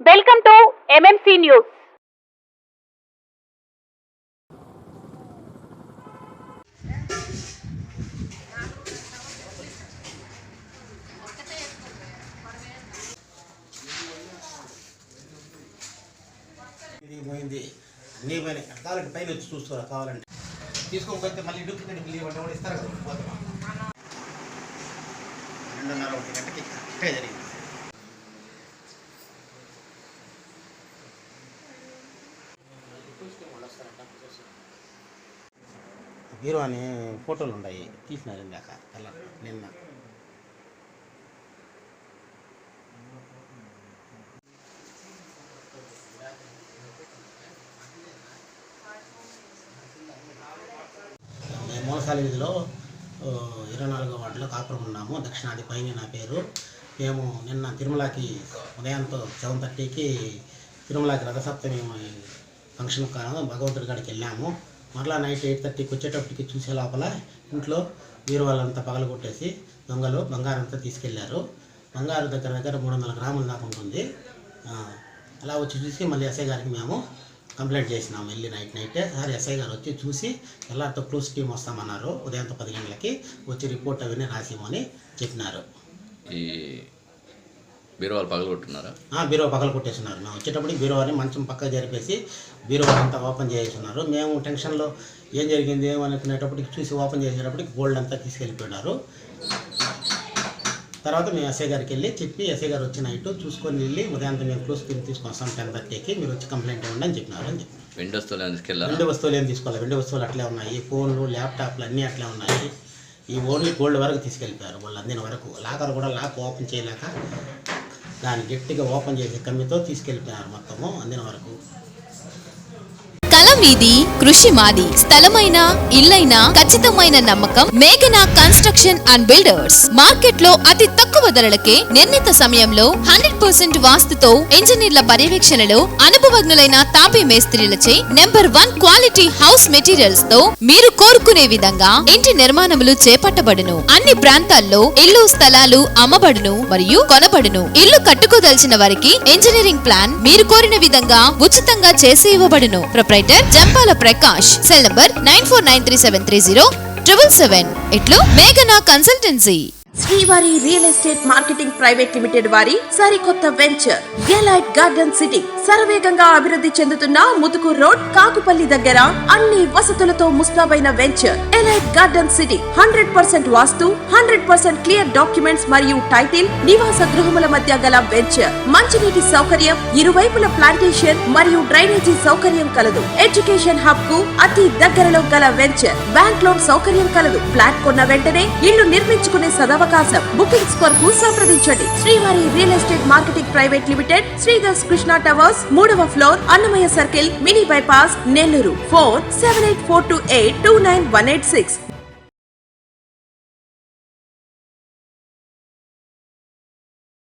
Welcome to MMC news. పోయింది నీ పైన కావాలంటే పైన వచ్చి చూసుకోరా, కావాలంటే తీసుకోకపోతే మళ్ళీ డూప్లికేట్ లీవ్ అంటే కూడా ఇస్తారు కదా. పోతామా 2:30 గంటకి కరెక్ట్గా జరిగింది. హీరో అని ఫోటోలు ఉన్నాయి, తీసినారు ఇందాక నిన్న. మూలసాల వీధిలో 24వ వార్డులో కాపురం ఉన్నాము. దక్షిణాది పైన నా పేరు. మేము నిన్న తిరుమలకి ఉదయంతో 7:30కి తిరుమలకి రథసప్తమి ఫంక్షన్ కారణం భగవంతుడి కాడికి వెళ్ళాము. మరలా నైట్ 8:30కి వచ్చేటప్పటికి చూసే లోపల ఇంట్లో వీరువాళ్ళంతా పగలగొట్టేసి దొంగలు బంగారంతా తీసుకెళ్లారు. బంగారు దగ్గర 300 గ్రాముల దాకా ఉంటుంది. అలా వచ్చి చూసి మళ్ళీ ఎస్ఐ గారికి మేము కంప్లైంట్ చేసినాము. వెళ్ళి నైటే సార్ ఎస్ఐ గారు వచ్చి చూసి ఎల్లారితో క్లూస్ టీం వస్తామన్నారు. ఉదయం 10 గంటలకి వచ్చి రిపోర్ట్ అవన్నీ రాసిమని చెప్పినారు. ఈ బీరువాలు పగలగొట్టున్నారా? బీరువా పగలు కొట్టేస్తున్నారు. మేము వచ్చేటప్పటికి బీరువాని మంచం పక్కకు జరిపేసి బీరువాలంతా ఓపెన్ చేస్తున్నారు. మేము టెన్షన్లో ఏం జరిగింది ఏమనుకునేటప్పటికి చూసి ఓపెన్ చేసేటప్పటికి గోల్డ్ అంతా తీసుకెళ్ళిపోయినారు. తర్వాత మేము ఎస్ఐ గారికి వెళ్ళి చెప్పి ఎస్ఐ గారు వచ్చి నైట్ చూసుకొని వెళ్ళి ఉదయంతో మేము క్లోజ్ తీసుకొస్తాం 10:30కి మీరు వచ్చి కంప్లైంట్ ఇవ్వండి అని చెప్పినారు. అని చెప్పి వెండి వస్తువులు తీసుకెళ్ళారు. వెండి వస్తువులు ఏం తీసుకోవాలి, వెండి వస్తువులు అట్లే ఉన్నాయి. ఫోన్లు ల్యాప్టాప్లు అన్నీ అట్లే ఉన్నాయి. ఈ ఓన్లీ గోల్డ్ వరకు తీసుకెళ్ళిపోయారు. వాళ్ళు అందిన వరకు లాకర్ కూడా లాక్ ఓపెన్ చేయలేక దాన్ని గట్టిగా ఓపెన్ చేసి కమ్మితో తీసుకెళ్ళిపోయినారు మొత్తము అందిన వరకు. మీది కృషి మాది. స్థలమైన ఇల్లైనా ఖచ్చితమైన నమ్మకం మేఘనా కన్స్ట్రక్షన్ అండ్ బిల్డర్స్. మార్కెట్ లో అతి తక్కువ ధరలకే నిర్ణీత సమయంలో 100% వాస్తుతో ఇంజనీర్ల పర్యవేక్షణలో అనుభవజ్ఞులైన తాపీ మేస్త్రీలచే నెంబర్ 1 క్వాలిటీ హౌస్ మెటీరియల్స్ తో మీరు కోరుకునే విధంగా ఇంటి నిర్మాణములు చేపట్టబడును. అన్ని ప్రాంతాల్లో ఇల్లు స్థలాలు అమ్మబడును మరియు కొనబడును. ఇల్లు కట్టుకోదలిచిన వారికి ఇంజనీరింగ్ ప్లాన్ మీరు కోరిన విధంగా ఉచితంగా చేసి ఇవ్వబడును. Proprietor Jampala Prakash. Cell number 9493307777. ఇట్లు మేఘనా consultancy. Srivari real estate marketing private limited వారి సరికొత్త వెంచర్ ఎలైట్ గార్డెన్ సిటీ. శరవేగంగా అభివృద్ధి చెందుతున్న ముతుకూరు రోడ్ కాకుపల్లి దగ్గర అన్ని వసతులతో ముస్తాబైన వెంచర్ ఎలైట్ గార్డెన్ సిటీ. 100% వాస్తు, 100% క్లియర్ డాక్యుమెంట్స్ మరియు టైటిల్. నివాస గృహముల మధ్య గల వెంచర్. మంచినీటి సౌకర్యం, ఇరువైపుల ప్లాంటేషన్ మరియు డ్రైనేజీ సౌకర్యం కలదు. ఎడ్యుకేషన్ హబ్ కు అతి దగ్గరలో గల వెంచర్. బ్యాంక్ లోన్ సౌకర్యం కలదు. ఫ్లాట్ కొన్న వెంటనే ఇల్లు నిర్మించుకునే సదవకాశం. బుకింగ్స్ కొరకు సంప్రదించండి. Srivari real estate marketing private limited, Sridhar's Krishna towers, 3వ floor, Annamayya circle, mini bypass, Nellore. Phone 7842829186.